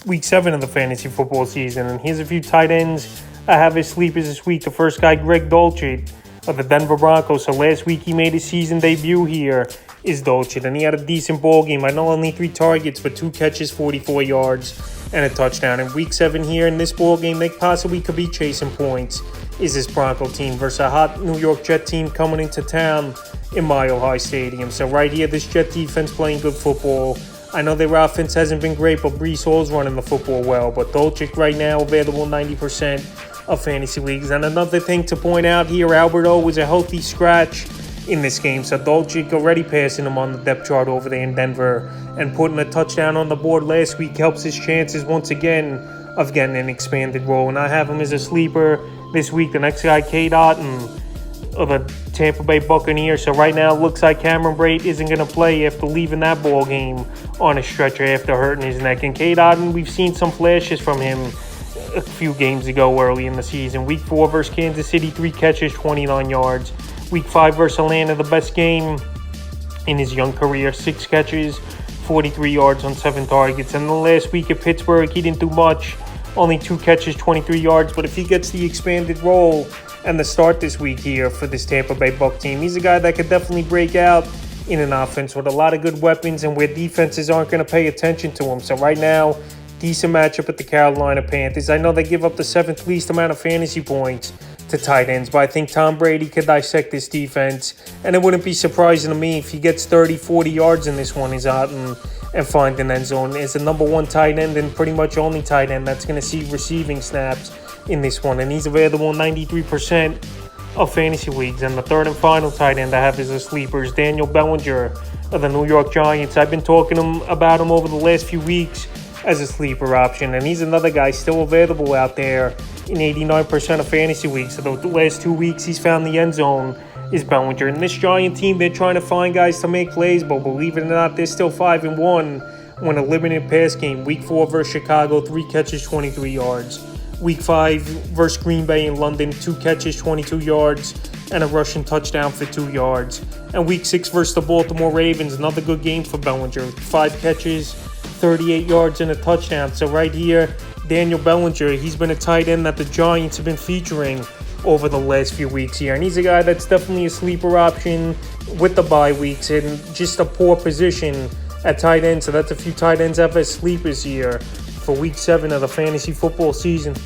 week 7 of the fantasy football season. And here's a few tight ends I have as sleepers this week. The first guy, Greg Dulcich of the Denver Broncos. So last week he made his season debut here, is Dulcich, and he had a decent ball game. I know only 3 targets, but 2 catches, 44 yards, and a touchdown. In week 7 here in this ball game, they possibly could be chasing points, is this Bronco team versus a hot New York Jet team coming into town in Mile High Stadium. So right here, this Jet defense playing good football. I know their offense hasn't been great, but Breece Hall's running the football well. But Dulcich right now available 90% of fantasy leagues. And another thing to point out here, Albert O was a healthy scratch in this game. So Dulcich already passing him on the depth chart over there in Denver, and putting a touchdown on the board last week helps his chances once again of getting an expanded role. And I have him as a sleeper this week. The next guy, Cade Otton of the Tampa Bay Buccaneers. So right now it looks like Cameron Brate isn't going to play after leaving that ball game on a stretcher after hurting his neck. And Cade Otton, we've seen some flashes from him a few games ago early in the season. Week 4 versus Kansas City, 3 catches, 29 yards. Week 5 versus Atlanta, the best game in his young career, 6 catches, 43 yards on 7 targets. And the last week at Pittsburgh, he didn't do much, only 2 catches, 23 yards. But if he gets the expanded role and the start this week here for this Tampa Bay Buc team, he's a guy that could definitely break out in an offense with a lot of good weapons and where defenses aren't going to pay attention to him. So right now, decent matchup at the Carolina Panthers. I know they give up the 7th least amount of fantasy points to tight ends, but I think Tom Brady could dissect this defense, and it wouldn't be surprising to me if he gets 30, 40 yards in this one. He's out and find an end zone. As the number 1 tight end and pretty much only tight end that's going to see receiving snaps in this one, and he's available in 93% of fantasy leagues. And the third and final tight end I have as a sleeper is Daniel Bellinger of the New York Giants. I've been talking about him over the last few weeks as a sleeper option, and he's another guy still available out there in 89% of fantasy leagues. So the last 2 weeks he's found the end zone, is Bellinger. And this Giant team, they're trying to find guys to make plays, but believe it or not, they're still 5-1 when a limited pass game. Week 4 versus Chicago, 3 catches, 23 yards. Week 5 versus Green Bay in London, 2 catches, 22 yards, and a rushing touchdown for 2 yards. And Week 6 versus the Baltimore Ravens, another good game for Bellinger. 5 catches, 38 yards, and a touchdown. So right here, Daniel Bellinger, he's been a tight end that the Giants have been featuring over the last few weeks here. And he's a guy that's definitely a sleeper option with the bye weeks and just a poor position at tight end. So that's a few tight ends I've as sleepers here for week 7 of the fantasy football season.